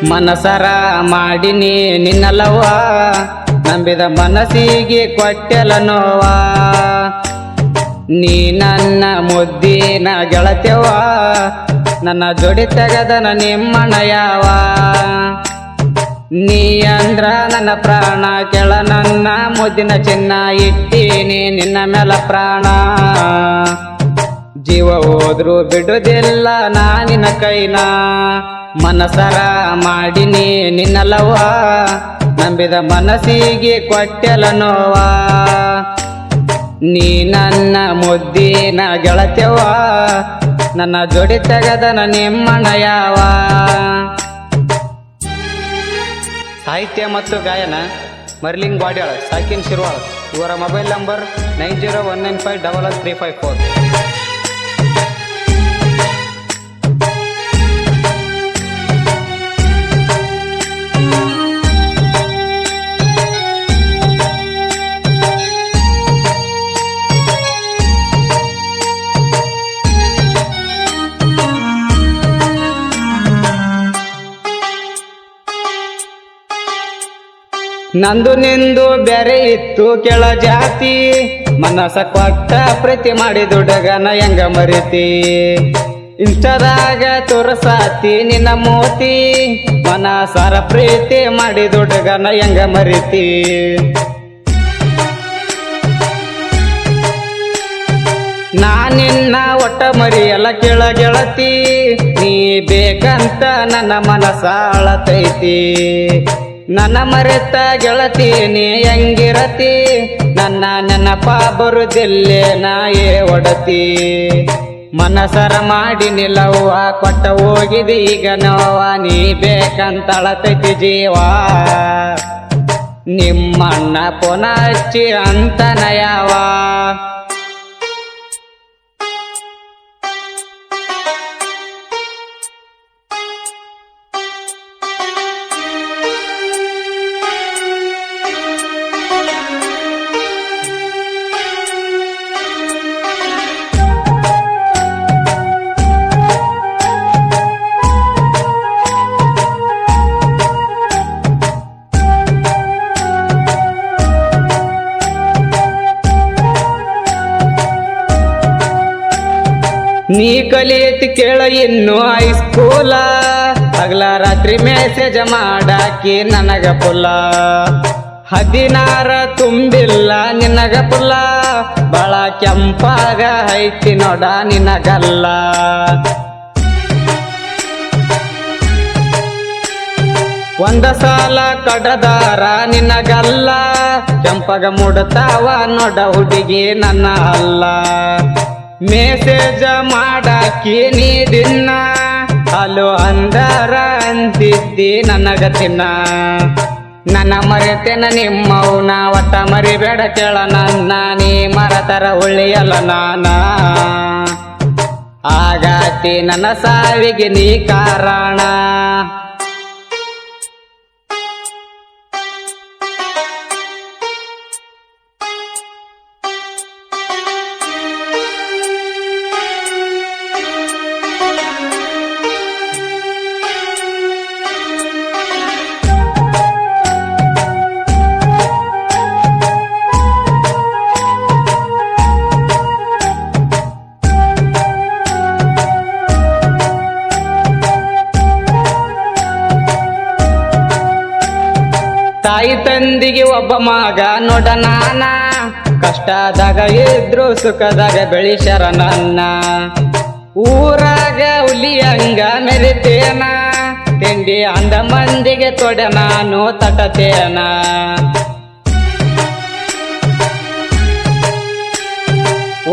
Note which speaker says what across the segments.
Speaker 1: ಮನಸರ ಮಾಡಿನಿ ನಿನ್ನಲ್ಲವ್ವ, ನಂಬಿದ ಮನಸ್ಸಿಗೆ ಕೊಟ್ಟೆಲ ನೋವ. ನೀ ನನ್ನ ಮುದ್ದಿನ ಗೆಳತ್ಯವ, ನನ್ನ ಜೋಡಿ ತೆಗದನ ನಿಮ್ಮಣಯವ. ನೀ ಅಂದ್ರ ನನ್ನ ಪ್ರಾಣ, ಕೆಳ ನನ್ನ ಮುದ್ದಿನ ಚಿನ್ನ, ಇಟ್ಟೀನಿ ನಿನ್ನ ಮೇಲ ಪ್ರಾಣ. ಜೀವ ಹೋದ್ರು ಬಿಡುದಿಲ್ಲ ನಾನಿನ ಕೈನ. ಮನಸರ ಮಾಡಿನಿ ನಿನ್ನಲ್ಲವ್ವ, ನಂಬಿದ ಮನಸ್ಸಿಗೆ ಕೊಟ್ಟೆಲ ನೋವ. ನೀ ನನ್ನ ಮುದ್ದಿನ ಗೆಳತ್ಯವ, ನನ್ನ ಜೋಡಿ ತೆಗದನ ನಿಮ್ಮಣಯವ. ಸಾಹಿತ್ಯ ಮತ್ತು ಗಾಯನ ಮರ್ಲಿಂಗ್ ಗ್ವಾಡ್ಯಾಳ, ಸಾಕಿನ್ ಶಿರ್ವಾಳ. ಇವರ ಮೊಬೈಲ್ ನಂಬರ್ 9019511354. ನಂದು ನಿಂದು ಬ್ಯಾರೆ ಇತ್ತು ಕೆಳ ಜಾತಿ, ಮನಸ ಕೊಟ್ಟ ಪ್ರೀತಿ ಮಾಡಿ ದುಡಗನ ಹೆಂಗ ಮರಿತಿ. ಇನ್ಸ್ಟಾದಾಗ ತೋರಸಾತಿ ನಿನ್ನ ಮೋತಿ, ಮನಸಾರ ಪ್ರೀತಿ ಮಾಡಿ ದುಡಗನ ಹೆಂಗ ಮರಿತಿ. ನಾನಿನ್ನ ಒಟ್ಟ ಮರಿಯಲ್ಲ ಕೆಳ ಗೆಳತಿ, ನೀ ಬೇಕಂತ ನನ್ನ ಮನಸ ಅಳತೈತಿ. ನನ್ನ ಮರೆತ ಗೆಳತಿ ನೀ ಹೆಂಗಿರತಿ, ನನ್ನ ನೆನಪ ಬರುದಿಲ್ಲೇ ನಾಯೇ ಒಡತಿ. ಮನಸರ ಮಾಡಿ ನಿಲ್ಲವ್ವ, ಕೊಟ್ಟ ಹೋಗಿದಿ ಈಗ ನೋವ. ನೀ ಬೇಕಂತ ಅಳತೈತಿ ಜೀವ, ನಿಮ್ಮಣ್ಣ ಪುನ ಹಚ್ಚಿ ಅಂತ ನಯವ. ನೀ ಕಲಿಯತಿ ಕೇಳ ಇನ್ನು ಹೈಸ್ಕೂಲ, ಹಗಲ ರಾತ್ರಿ ಮೆಸೇಜ್ ಮಾಡಾಕಿ ನನಗ ಪುಲ್ಲ. 16 ತುಂಬಿಲ್ಲ ನಿನಗ ಪುಲ್ಲ, ಬಾಳ ಕೆಂಪಾಗ ಐತಿ ನೋಡ ನಿನಗಲ್ಲ. ಒಂದ ಸಾಲ ಕಡದಾರ ನಿನಗಲ್ಲ, ಕೆಂಪಗ ಮುಡ್ತಾವ ನೋಡ ಹುಡುಗಿ ನನ್ನ ಅಲ್ಲ. ಮೆಸೇಜ ಮಾಡಾಕಿ ನೀ ದಿನ, ಅಲ್ಲೋ ಅಂದಾರ ಅಂತಿದ್ದಿ ನನಗ ತಿನ್ನ. ನನ್ನ ಮರೆತೇನ ನಿಮ್ಮವ್ನ, ಒಟ್ಟ ಮರಿಬೇಡ ಕೇಳ ನನ್ನ. ನೀ ಮರತರ ಉಳಿಯಲ್ಲ ನಾನ, ಆಗಾತಿ ನನ್ನ ಸಾವಿಗೆ ನೀ ಕಾರಣ. ತಾಯಿ ತಂದಿಗೆ ಒಬ್ಬ ಮಗ ನೋಡ ನಾನ, ಕಷ್ಟದಾಗ ಇದ್ರು ಸುಖದಾಗ ಬೆಳಿಸ್ಯಾರ ನನ್ನ. ಊರಾಗ ಹುಲಿಯಂಗ ಮೆರಿತೇನ, ತಿಂಡಿ ಅಂದ ಮಂದಿಗೆ ತೊಡೆ ನಾನು ತಟತೇನ.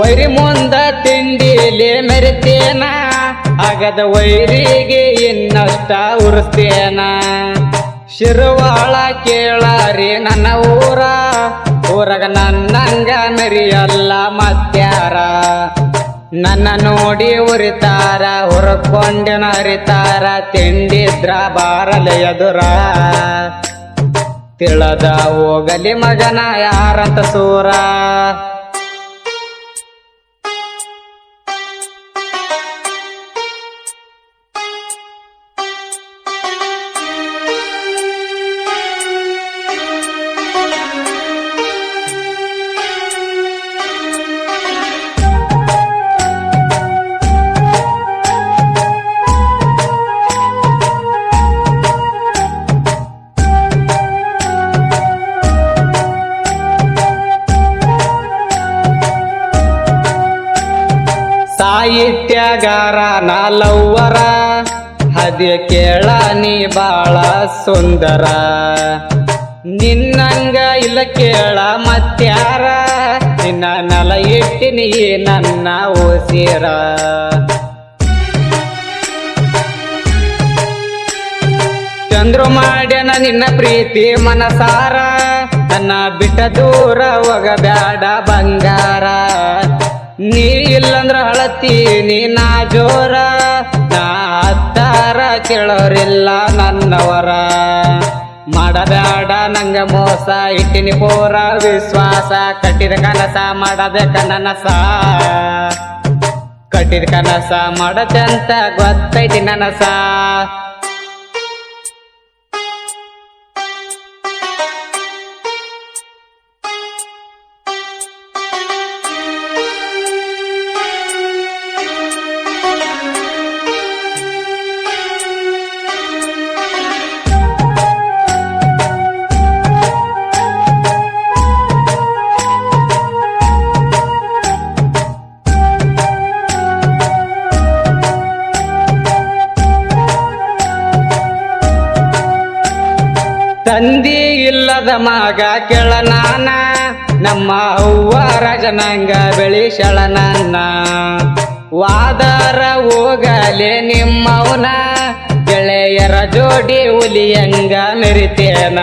Speaker 1: ವೈರಿ ಮುಂದ ತಿಂಡಿಲಿ ಮೆರಿತೇನ, ಆಗದ ವೈರಿಗೆ ಇನ್ನಷ್ಟ ಉರಿಸ್ತೇನ. ಶಿರ್ವಾಳ ಕೇಳಾರಿ ನನ್ನ ಊರಾಗ ನನ್ನಂಗ ಮೆರಿಯಲ್ಲ ಮತ್ಯಾರ. ನನ್ನ ನೋಡಿ ಉರಿತಾರ, ಹುರ್ಕೊಂಡೆನ ಹರಿತಾರ, ತಿಂಡಿದ್ರ ಬಾರಲೆ ಎದುರ. ತಿಳದ ಹೋಗಲಿ ಮಗನ ಯಾರಂತ ಸೂರ. ಬಂಗಾರ ನಾಲವ್ವರ ಹದಿ ಕೇಳ ನೀ ಬಾಳ ಸುಂದರ ನಿನ್ನಂಗ ಇಲ್ಲ ಕೇಳ ಮತ್ಯಾರ ನಿನ್ನ ನಲ ಇಟ್ಟಿನಿ ನನ್ನ ಓಸಿರ ಚಂದ್ರು ಮಾಡ್ಯನ ನಿನ್ನ ಪ್ರೀತಿ ಮನಸಾರ ನನ್ನ ಬಿಟ್ಟ ದೂರ ಹೋಗಬ್ಯಾಡ ಬಂಗಾರ ನೀ ಇಲ್ಲಂದ್ರ ಅಳತೀನಿ ನಾ ಜೋರ ನಾ ಹತ್ತಾರ ಕೇಳೋರಿಲ್ಲ ನನ್ನವರ ಮಾಡಬ್ಯಾಡ ನಂಗ ಮೋಸ ಇಟ್ಟಿನಿ ಪೂರ ವಿಶ್ವಾಸ ಕಟ್ಟಿದ ಕನಸ ಮಾಡಬೇಕ ನನಸ ಕಟ್ಟಿದ ಕನಸ ಮಾಡತಂತ ಗೊತ್ತೈತಿ ನನಸ ತಂದಿ ಇಲ್ಲದ ಮಗ ಕೆಳನಾನ ನಮ್ಮ ಅವ್ವರ ಜನಾಂಗ ಬೆಳಿಸಳ ನನ್ನ ವಾದರ ಹೋಗಲೆ ನಿಮ್ಮವನ ಗೆಳೆಯರ ಜೋಡಿ ಹುಲಿಯಂಗ ಮೆರಿತೇನ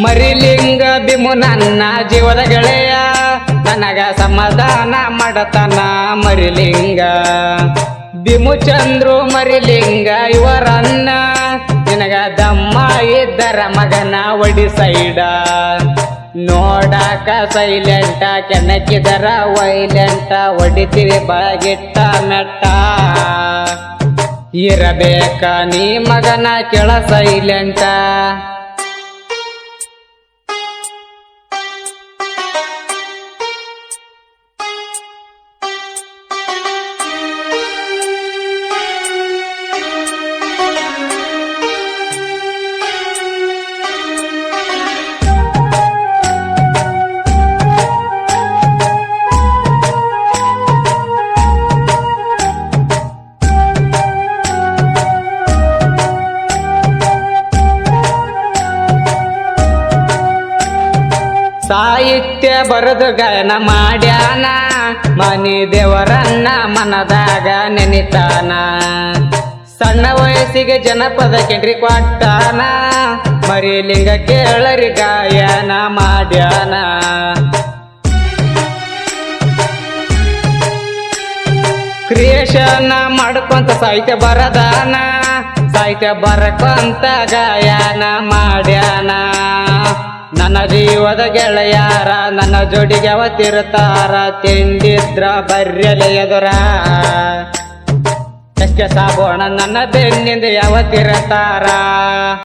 Speaker 1: ಮರಿಲಿಂಗ ಬಿಮು ನನ್ನ ಜೀವದ ಗೆಳೆಯ ನನಗ ಸಮಾಧಾನ ಮಾಡತನ ಮರಿಲಿಂಗ ಬಿಮು ಚಂದ್ರು ಮರಿಲಿಂಗ ಇವರನ್ನ ನಿನಗ ದಮ್ಮ ಇದ್ದರ ಮಗನ ಒಡಿ ಸೈಡ ನೋಡಾಕ ಸೈಲೆಂಟ ಕೆಣಕಿದರ ವೈಲೆಂಟ ಒಡಿತಿರಿ ಬಾಗಿಟ್ಟ ಮೆಟ್ಟ ಇರಬೇಕ ನೀ ಮಗನ ಕೆಳ ಸೈಲೆಂಟ ಸಾಹಿತ್ಯ ಬರೆದು ಗಾಯನ ಮಾಡ್ಯಾನ ಮನಿ ದೇವರನ್ನ ಮನದಾಗ ನೆನಿತಾನ ಸಣ್ಣ ವಯಸ್ಸಿಗೆ ಜನಪದ ಕೆಂಡ್ರಿ ಕೊಟ್ಟಾನ ಮರಿಲಿಂಗ ಕೇಳರಿ ಗಾಯನ ಮಾಡ್ಯಾನ ಕ್ರಿಯೇಷನ್ ಮಾಡ್ಕೊಂತ ಸಾಹಿತ್ಯ ಬರದಾನ ಸಾಹಿತ್ಯ ಬರಕೊಂತ ಗಾಯನ ಮಾಡ್ಯಾನ ನನ್ನ ಜೀವದ ಗೆಳೆಯಾರ ನನ್ನ ಜೋಡಿಗೆ ಅವತಿರ್ತಾರ ತಿಂದಿದ್ರ ಬರ್ಯಲೆ ಎದುರ ಎಷ್ಟೇ ಸಾಬೋಣ ನನ್ನ ಬೆನ್ನಿಂದ ಯಾವತ್ತಿರ್ತಾರ